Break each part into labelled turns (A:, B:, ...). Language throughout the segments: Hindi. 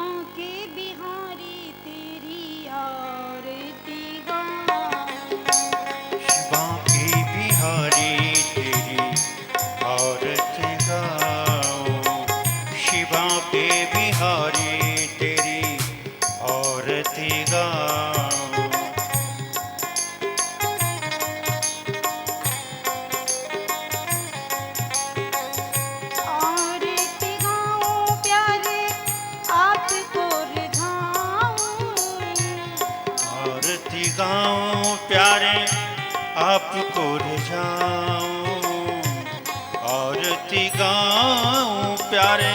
A: बांके बिहारी तेरी आरती गाऊं।
B: बांके बिहारी तेरी आरती गाऊं। शिवा के बिहारी तेरी आरती गाऊं।
A: आरती गाऊं प्यारे आपको रिझाऊं।
B: आरती गाऊं प्यारे आपको रिझाऊं। आरती गाऊं प्यारे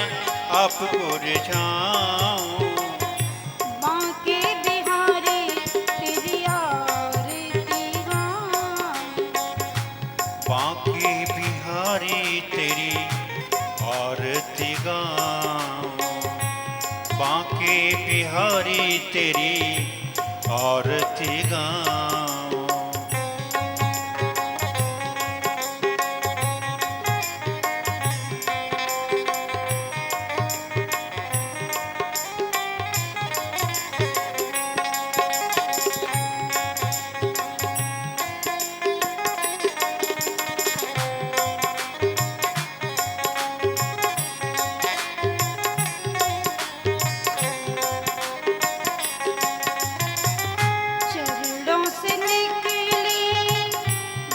B: आपको रिझाऊं।
A: बांके बिहारी तेरी आरती गाऊं।
B: बांके बिहारी तेरी आरती गाऊं। बांके बिहारी तेरी आरती गाऊं।
A: चरणों से निकली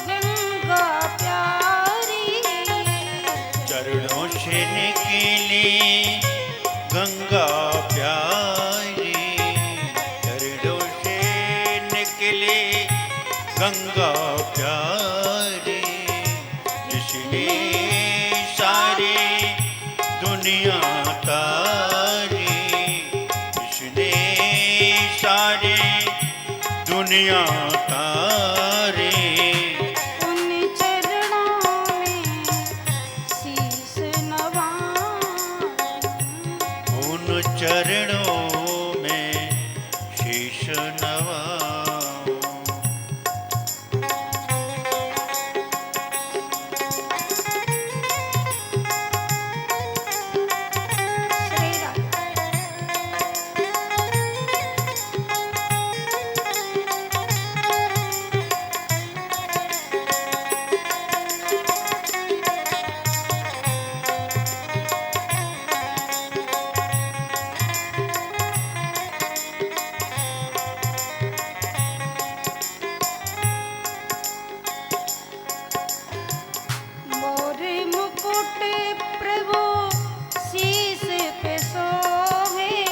A: गंगा प्यारी।
B: चरणों से निकली गंगा प्यारी। चरणों से निकली गंगा प्यारी। जिसने सारी दुनिया तारी। जिसने सारी दुनिया तारी।
A: उन चरणों में शीस नवाऊं।
B: उन चरणों में शीश नवाऊं।
A: श्री राम। मोर मुकुट प्रभु शीस पे सोहे।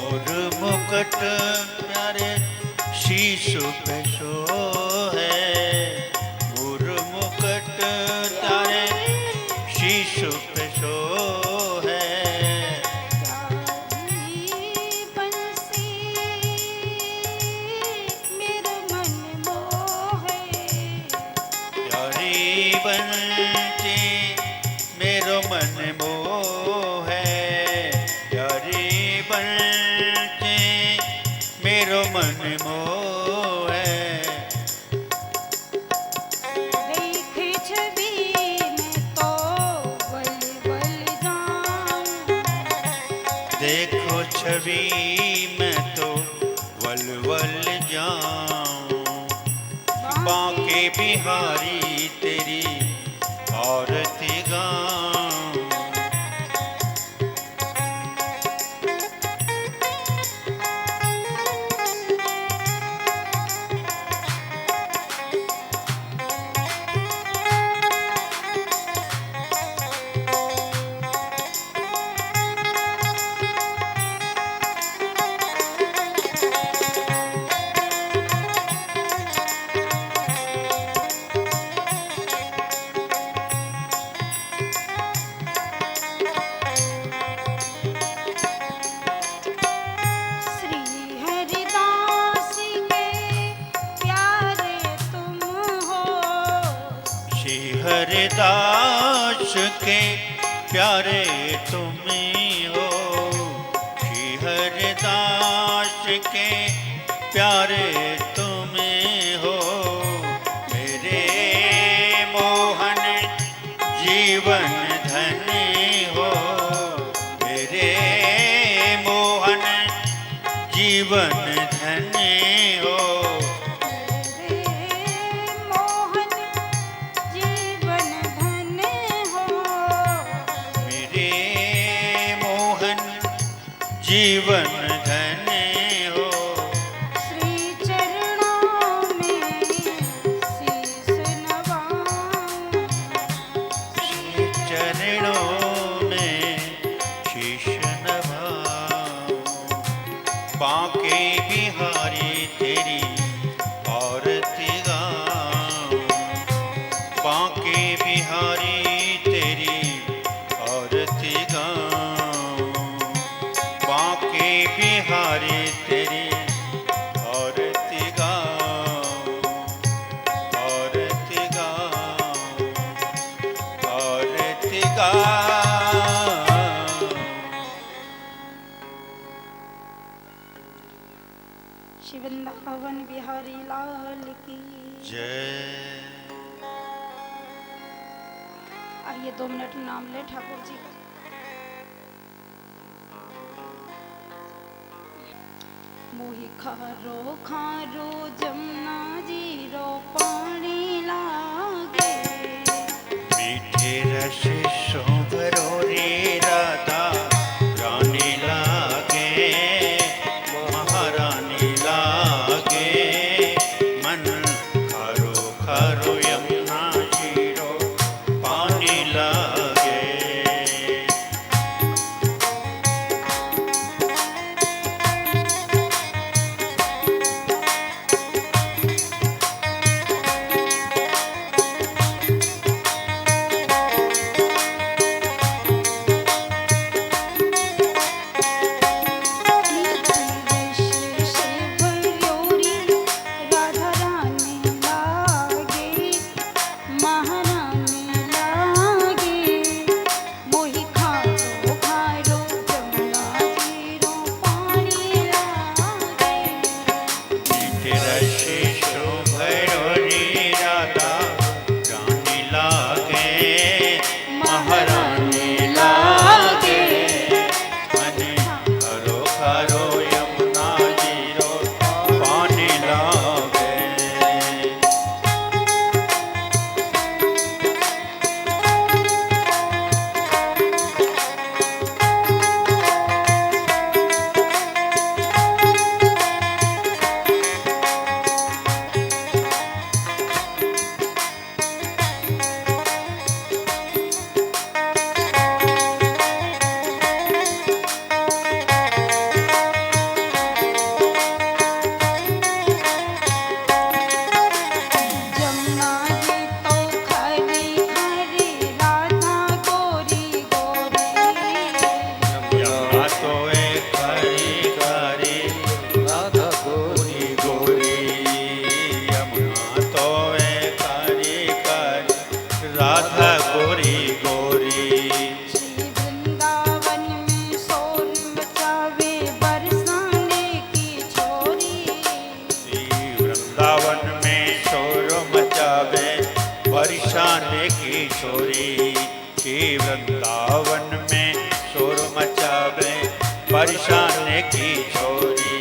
B: और मुकुट प्यारे शीश पे सोहे। और मुकुट तारे शीश पे सोहे।
A: प्यारी बंसी मेरा मन मोहे।
B: प्यारी बनती मेरो मन मोहे। प्यारी बनती मेरो मन मोहे।
A: देख छवि में तो बल बल जाऊं।
B: देखो छवि में तो वल वल जाऊं। बांके बिहारी तेरी आरती गाऊं। हरिदास के प्यारे तुम ही हो। श्री हरिदास के प्यारे तुम ही हो। मेरे मोहन जीवन धन हो। मेरे जीवन धन्य हो।
A: मेरे मोहन जीवन धन्य हो।
B: मेरे मोहन जीवन धन्य हो।
A: श्री चरणों में शीश नवाऊं।
B: श्री चरणों में शीश नभाऊं। बांके बिहारी तेरी आरती गाऊं। बांके बिहारी तेरी आरती गाऊं। बांके बिहारी तेरी आरती गाऊं। आरती गाऊं। आरती गाऊं।
A: श्री वृंदावन बिहारी लाल की
B: जय।
A: आइए 2 मिनट नाम ले ठाकुर जी का। मोहि खारो खारो जमुना जी रो पानी लागे।
B: मीठे रस शोभरो रे राधा रानी लागे। महारानी लागे। मन खारो खारो यमुना जीरो पानी लागे। बरसाने की छोरी की वृंदावन में शोर मचावे बरसाने की छोरी।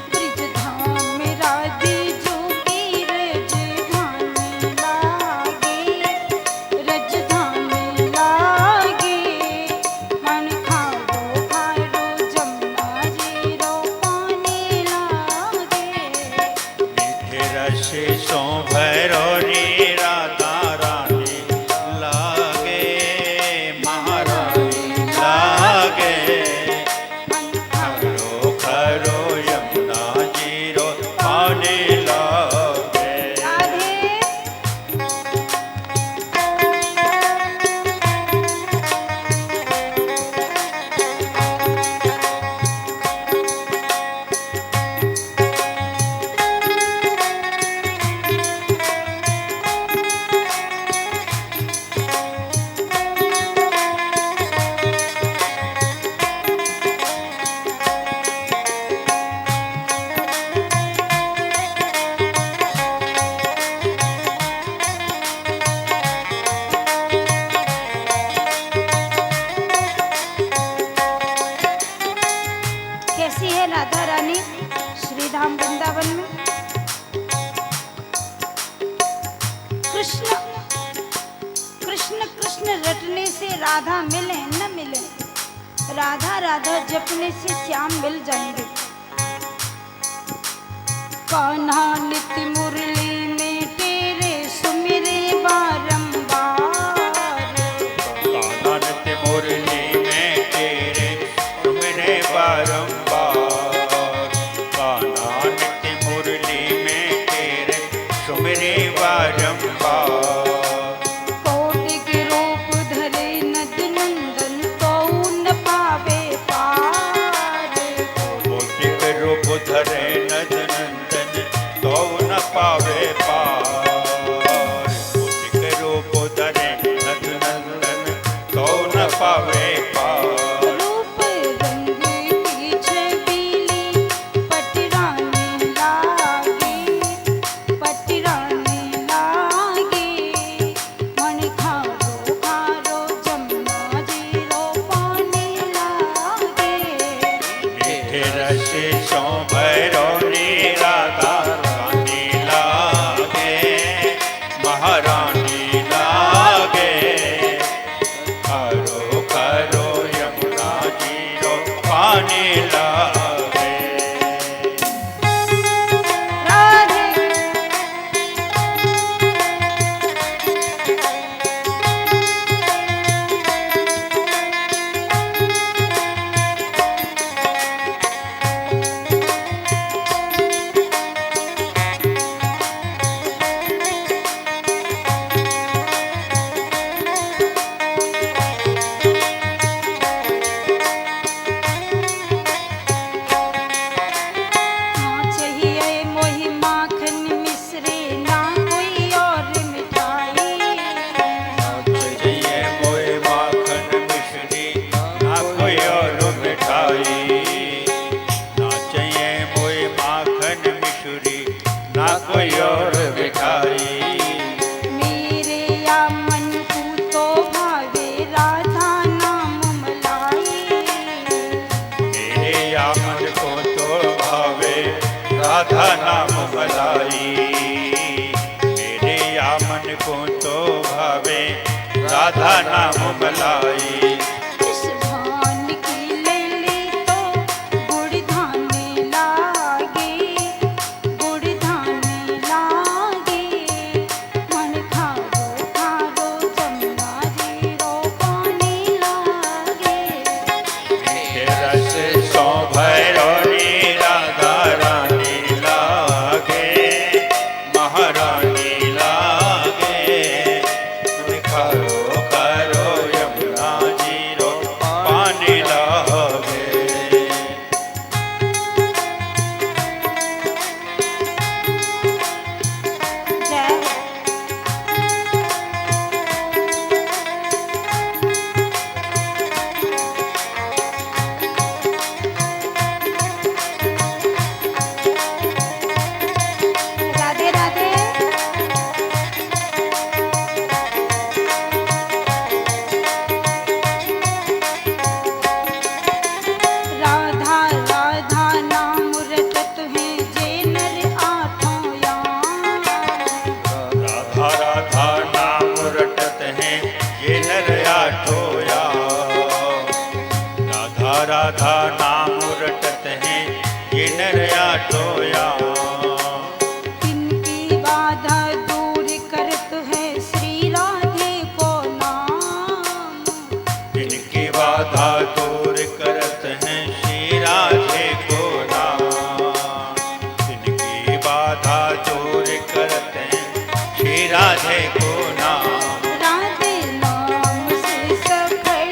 A: ब्रिज धाम राधे जो की रजधाम लागे, रजधाम लागे। मन खारो खारो जमुना जी रो पानी लागे।
B: मीठे रस सो भैरोरी राधा रानी लागे, महारानी लागे। खरो खरो
A: राधा रानी श्री धाम वृंदावन में कृष्ण कृष्ण कृष्ण रटने से राधा मिले न मिले, राधा राधा जपने से श्याम मिल जाएंगे। कान्हा नित्य मुरली में तेरे सुमिरे बारंबार,
B: कान्हा नित्य मुरली में तेरे सुमिरे बारंबार, कान्हा नित्य मुरली में तेरे सुमिरे बारंबार।
A: कोटि के रूप धरे नद नंदन तो न पावे पार,
B: कोटि के रूप धरे नद नंदन तो न पावे पार, कोटि के रूप धरे नद नंदन तो न पावे पार।
A: रूप रंग की छबीली पटरानी लागे, पटरानी लागे। मन खारो खारो जमुना जीरो पानी लागे।
B: मीठे रस सो भैरवनी राधा रानी लागे, महारानी लागे। करो करो यमुना जीरो पानी लागे।
A: राधे हाँ चाहिए मोही माखन मिश्री ना कोई और मिठाई।
B: चाहिए मोए माखन मिश्री ना कोई और मिठाई, ना चाहिए मोए माखन मिश्री ना कोई और मिठाई।
A: मेरे या मन को तो भावे राधा नाम मलाई।
B: मेरे या मन को तो भावे राधा नाम मलाई, मेरे या मन को तो भावे राधा नाम मलाई।
A: इस भान की ले ली तो गुड़ धाने लागे, गुड़ धाने लागे। मन खारो खारो जमुना जीरो पानी लागे।
B: मीठे रस सो भैरवनी राधा रानी लागे, महारानी लागे। करो करो यमुना जीरो पानी लागे।
A: जय राधे राधे। राधा राधा नाम रटत है जे नर आठों याम।
B: राधा राधा नाम रटत हैं ये नर आठों याम, राधा राधा नाम रटत हैं ये नर आठों याम।
A: इनकी बाधा दूर करत है श्री राधे को नाम।
B: इनकी बाधा दूर करत हैं श्री राधे को नाम, इनकी बाधा दूर करत हैं श्री राधे को नाम।
A: राधे नाम से सफल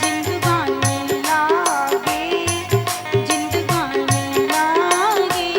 A: जिंदगानी लागे, जिंदगानी लागे।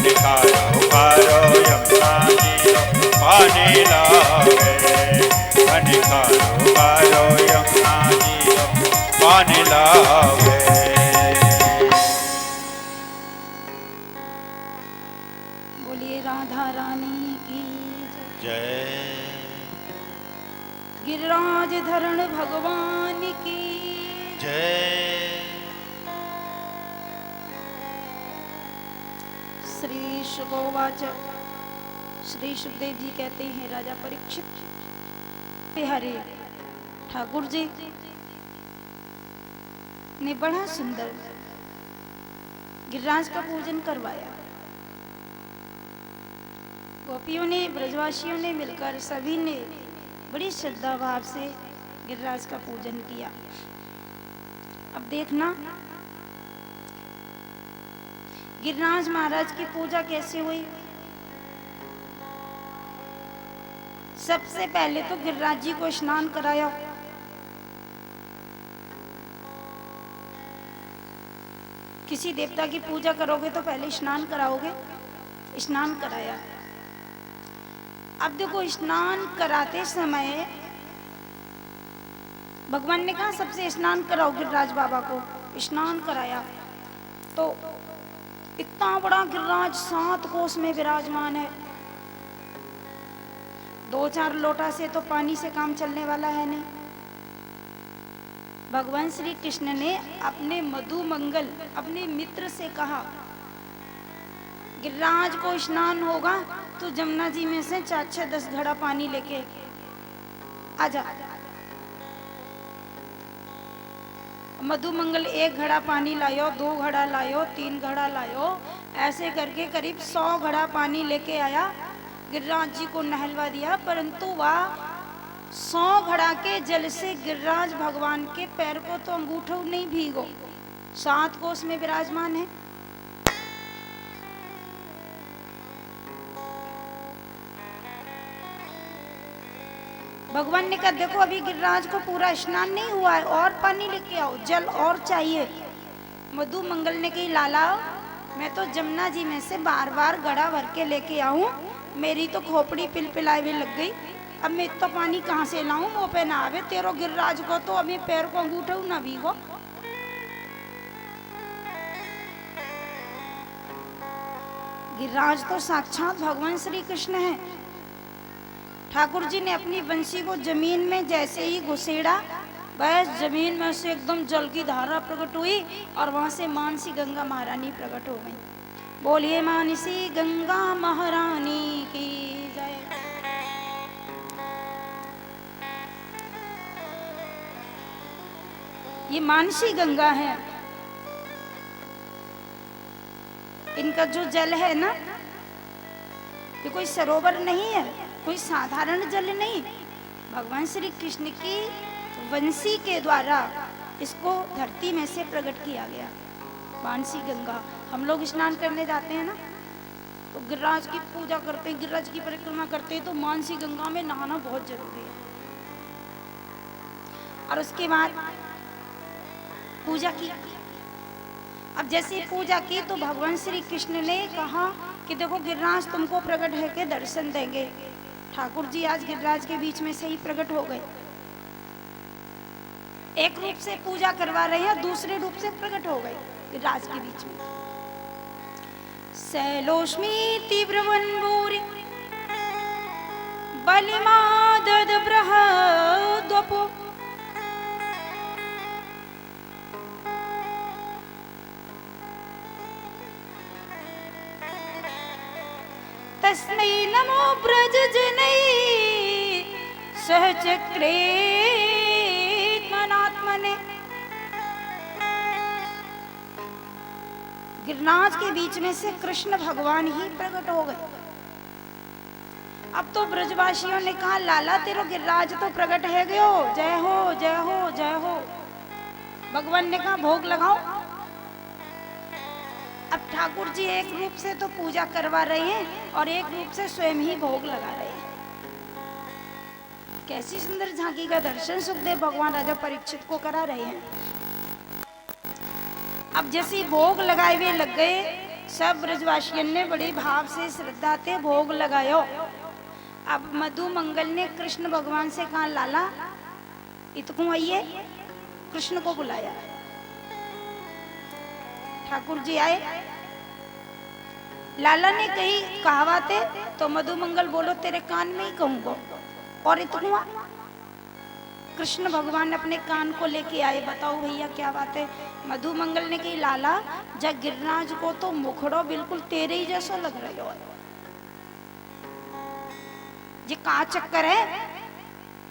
B: खनिकारो कारो यमुना जी पानी लावे, खनिकारो कारो यमुना जी पानी लावे।
A: बोलिए राधा रानी की
B: जय।
A: गिरिराज धरण भगवान की
B: जय।
A: श्री शुकोवाच। श्री सुखदेव जी कहते हैं राजा परीक्षित, हरे ठाकुर जी ने बड़ा सुंदर गिरिराज का पूजन करवाया। गोपियों ने, ब्रजवासियों ने मिलकर सभी ने बड़ी श्रद्धा भाव से गिरिराज का पूजन किया। अब देखना गिरिराज महाराज की पूजा कैसे हुई। सबसे पहले तो गिरिराज जी को स्नान कराया। किसी देवता की पूजा करोगे तो पहले स्नान कराओगे, स्नान कराया। अब देखो स्नान कराते समय भगवान ने कहा सबसे स्नान कराओ। गिरिराज बाबा को स्नान कराया तो इतना बड़ा गिरिराज 7 कोस में विराजमान है। 2-4 लोटा से तो पानी से काम चलने वाला है नहीं। भगवान श्री कृष्ण ने अपने मधु मंगल अपने मित्र से कहा गिरिराज को स्नान होगा तो जमुना जी में से 4-6-10 घड़ा पानी लेके आजा। मधु मंगल 1 घड़ा पानी लायो, 2 घड़ा लायो, 3 घड़ा लायो, ऐसे करके करीब 100 घड़ा पानी लेके आया। गिरिराज जी को नहलवा दिया, परंतु वह 100 घड़ा के जल से गिरिराज भगवान के पैर को तो अंगूठा नहीं भीगो। 7 कोस में विराजमान है। भगवान ने कहा देखो अभी गिरिराज को पूरा स्नान नहीं हुआ है, और पानी लेके आओ, जल और चाहिए। मधु मंगल ने कही लाला मैं तो जमुना जी में से बार बार घड़ा भर के लेके आऊं, मेरी तो खोपड़ी पिलपिलाए हुए लग गई। अब मैं इतना पानी कहाँ से लाऊं, मुँह पे ना आवे। तेरो गिरिराज को तो अभी पैर को अंगूठा ना भीगो। गिरिराज तो साक्षात भगवान श्री कृष्ण है। ठाकुर जी ने अपनी बंसी को जमीन में जैसे ही घुसेड़ा, बस जमीन में से एकदम जल की धारा प्रकट हुई और वहां से मानसी गंगा महारानी प्रकट हो गई। बोलिए मानसी गंगा महारानी की जय। ये मानसी गंगा है। इनका जो जल है ना, ये कोई सरोवर नहीं है, कोई साधारण जल नहीं। भगवान श्री कृष्ण की वंशी के द्वारा इसको धरती में से प्रकट किया गया। मानसी गंगा, हम लोग स्नान करने जाते हैं ना तो गिरिराज की पूजा करते हैं, गिरिराज की परिक्रमा करते हैं, तो मानसी गंगा में नहाना बहुत जरूरी है। और उसके बाद पूजा की। अब जैसे पूजा की तो भगवान श्री कृष्ण ने कहा कि देखो गिरिराज तुमको प्रकट है के दर्शन देंगे। ठाकुर जी आज गिरिराज के बीच में से ही प्रकट हो गए। एक रूप से पूजा करवा रहे हैं, दूसरे रूप से प्रकट हो गए गिरिराज के बीच में। शैलोष्मी तीव्र वनभूरि बलिमादद बृहद्वपो तस्मै नमो ब्रज जनै सहचक्रे मनात्मने। गिरिराज के बीच में से कृष्ण भगवान ही प्रकट हो गए। अब तो ब्रजवासियों ने कहा लाला तेरो गिरिराज तो प्रकट है गयो, जय हो जय हो जय हो। भगवान ने कहा भोग लगाओ। अब ठाकुर जी एक रूप से तो पूजा करवा रहे हैं और एक रूप से स्वयं ही भोग लगा रहे हैं। कैसी सुंदर झांकी का दर्शन सुखदेव भगवान राजा परीक्षित को करा रहे हैं। अब जैसे भोग लगाए हुए लग गए, सब ब्रजवासियों ने बड़े भाव से श्रद्धा से भोग लगायो। अब मधु मंगल ने कृष्ण भगवान से कहा, लाला इतकू आइए, कृष्ण को बुलाया। ठाकुर जी आए, लाला ने कही कहावते तो मधु मंगल बोलो तेरे कान में ही कहूंगा, और इतकू कृष्ण भगवान अपने कान को लेके आए। बताओ भैया क्या बात है। मधु मंगल ने कही, लाला जब गिरिराज को तो मुखड़ो बिल्कुल तेरे ही जैसा लग रहा है। ये का चक्कर है,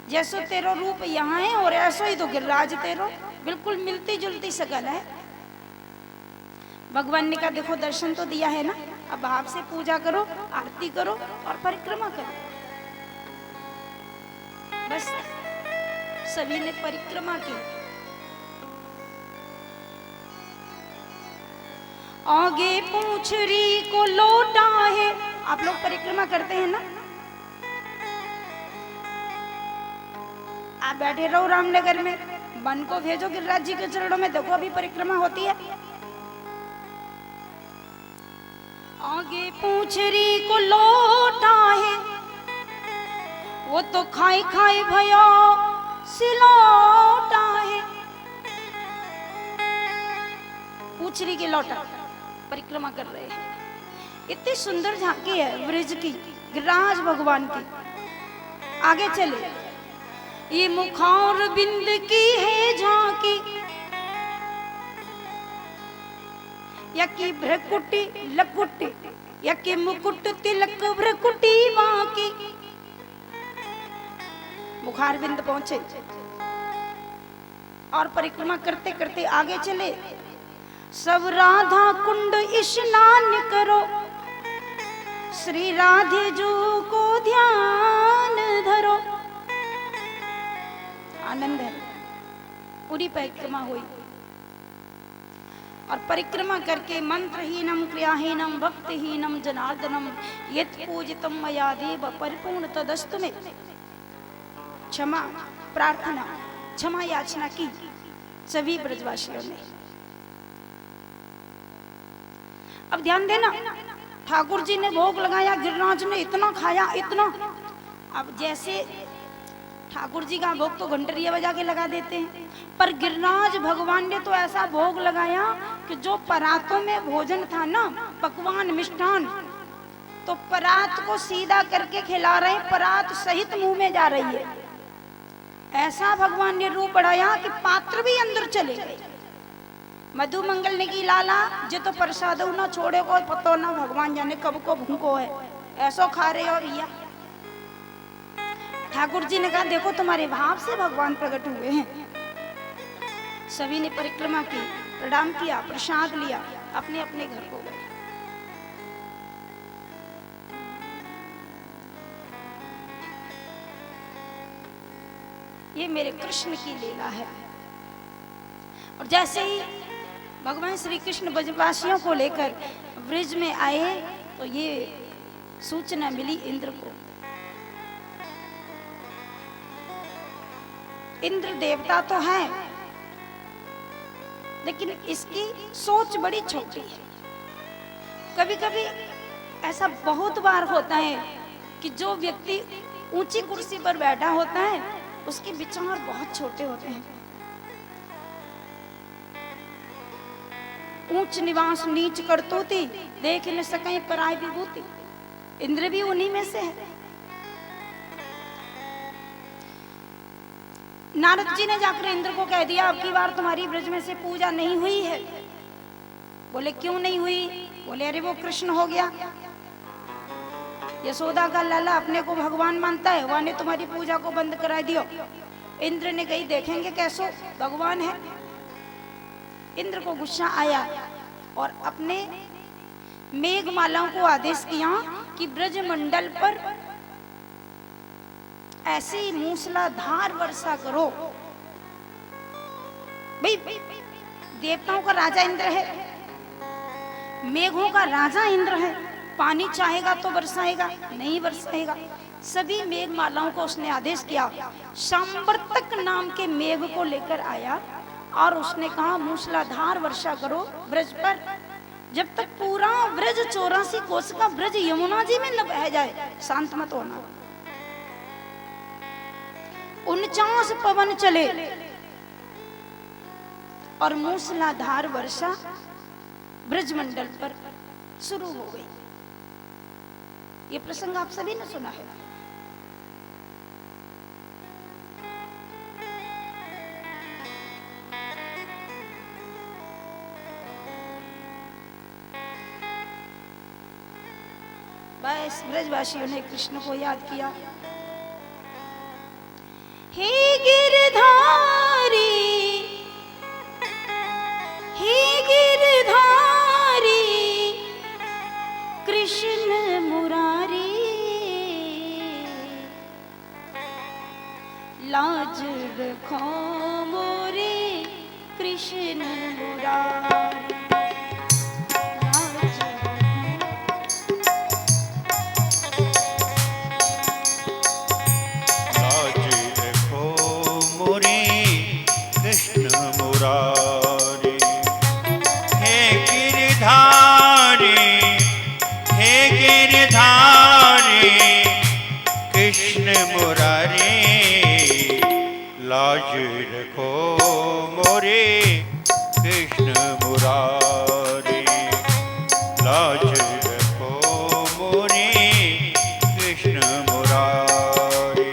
A: जैसो तेरो रूप यहाँ है और ऐसो ही तो गिरिराज तेरो, बिल्कुल मिलती जुलती शकल है। भगवान ने कहा देखो दर्शन तो दिया है ना, अब भाव से पूजा करो, आरती करो और परिक्रमा करो। बस सभी ने परिक्रमा की। आगे पूंछरी को लौटा है। आप लोग परिक्रमा करते हैं ना? आप बैठे रहो रामनगर में, मन को भेजो गिरिराज जी के चरणों में, देखो अभी परिक्रमा होती है। आगे पूंछरी को लौटा है, वो तो खाई खाई भयो सिलौटा है। पूंछरी की लौटा परिक्रमा कर रहे हैं। इतनी सुंदर झांकी है ब्रज की, गिरिराज भगवान की। आगे चले, ये मुखार बिंद की है झांकी, यकी भ्रकुटी लकुटी, यकी मुकुट तिलक भ्रकुटी बाकी। मुखार बिंद पहुंचे और परिक्रमा करते करते आगे चले। सब राधा कुंड स्नान करो, श्री राधे जो को ध्यान धरो। आनंद है। पूरी परिक्रमा हुई और परिक्रमा करके मंत्रहीनम क्रियाहीनम भक्तिहीनम जनार्दनम यत् पूजितम मया देव परिपूर्ण तदस्तु में। क्षमा प्रार्थना, क्षमा याचना की सभी ब्रजवासियों ने। अब ध्यान देना, ठाकुर जी ने भोग लगाया, गिरिराज ने इतना खाया, इतना। अब जैसे ठाकुर जी का भोग तो घंटरिया बजा के लगा देते हैं, पर गिरिराज भगवान ने तो ऐसा भोग लगाया कि जो परातों में भोजन था ना, पकवान मिष्ठान, तो परात को सीधा करके खिला रहे, परात सहित मुंह में जा रही है। ऐसा भगवान ने रूप बढ़ाया कि पात्र भी अंदर चले गए। मधु मंगल ने की, लाला जो तो प्रसाद ना छोड़े को पतो ना, भगवान जाने कब को भूखो है, ऐसो खा रहे हो भैया। ठाकुर जी ने कहा देखो तुम्हारे भाव से भगवान प्रकट हुए हैं। सभी ने परिक्रमा की, प्रणाम किया, प्रसाद लिया, अपने अपने घर को गए। ये मेरे कृष्ण की लीला है। और जैसे ही भगवान श्री कृष्ण ब्रजवासियों को लेकर ब्रज में आए तो ये सूचना मिली इंद्र को। इंद्र देवता तो है, लेकिन इसकी सोच बड़ी छोटी है। कभी कभी ऐसा बहुत बार होता है कि जो व्यक्ति ऊंची कुर्सी पर बैठा होता है उसके विचार बहुत छोटे होते हैं। ऊंच निवास नीच करतूती, देख न सके पराई विभूति। इंद्र भी उन्हीं में से है। नारद जी ने जाकर इंद्र को कह दिया अब की बार तुम्हारी ब्रज में से पूजा नहीं हुई है। बोले क्यों नहीं हुई? बोले अरे वो कृष्ण हो गया, यशोदा का लाला अपने को भगवान मानता है, वह ने तुम्हारी पूजा को बंद करा दियो। इंद्र ने कही देखेंगे कैसो भगवान है। इंद्र को गुस्सा आया और अपने मेघमालाओं को आदेश किया कि ब्रज मंडल पर ऐसी मूसलाधार वर्षा करो। भाई देवताओं का राजा इंद्र है, मेघों का राजा इंद्र है, पानी चाहेगा तो बरसाएगा, नहीं बरसाएगा। सभी मेघमालाओं को उसने आदेश किया। सांवर्तक नाम के मेघ को लेकर आया और उसने कहा मूसलाधार वर्षा करो ब्रज पर। जब तक पूरा ब्रज 84 कोस का ब्रज यमुना जी में न बह जाए, शांत मत होना। 49 पवन चले और मूसलाधार वर्षा ब्रजमंडल पर शुरू हो गई। ये प्रसंग आप सभी ने सुना है। बस ब्रजवासियों ने कृष्ण को याद किया। हे गिरधारी, हे गिरधारी, कृष्ण मुरारी, लाज रखो मोरे कृष्ण मुरारी।
B: लाज रखो मोरे कृष्ण मुरारी, लाज रखो मोरे कृष्ण मुरारी।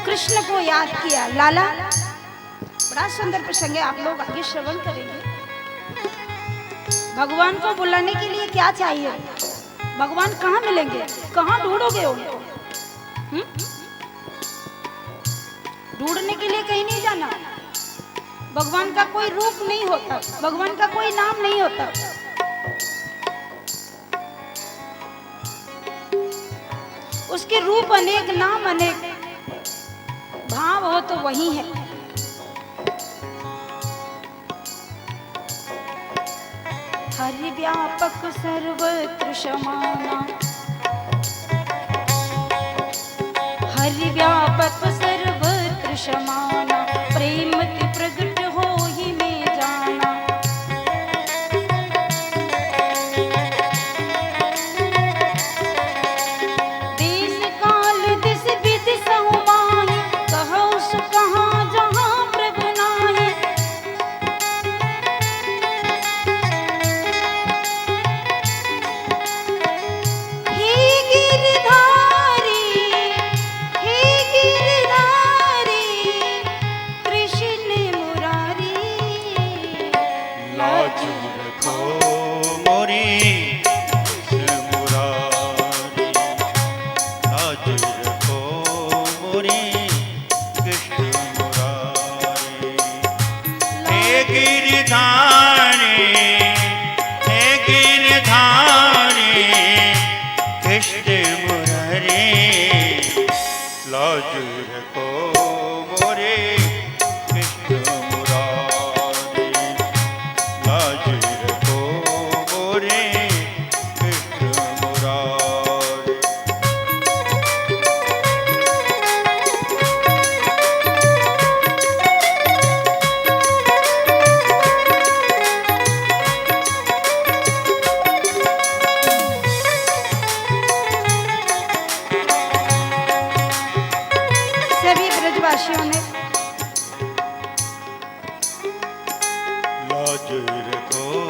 A: कृष्ण को याद किया। लाला, बड़ा सुंदर प्रसंग है, आप लोग आगे श्रवण करेंगे। भगवान को बुलाने के लिए क्या चाहिए? भगवान कहाँ मिलेंगे? कहाँ ढूंढोगे उनको? ढूंढने के लिए कहीं नहीं जाना। भगवान का कोई रूप नहीं होता, भगवान का कोई नाम नहीं होता। उसके रूप अनेक, नाम अनेक, भाव हो तो वही है। हरि व्यापक सर्वत्र समाना, हरि व्यापक सर्वत्र समाना, प्रेमति प्रगट हो ही में जाना। देश काल दिस विधि सहु माहि, कहौ सु कहाँ जहाँ प्रभु नाहि। हे गिरधारी, हे गिरधारी,
B: बुजुर्गों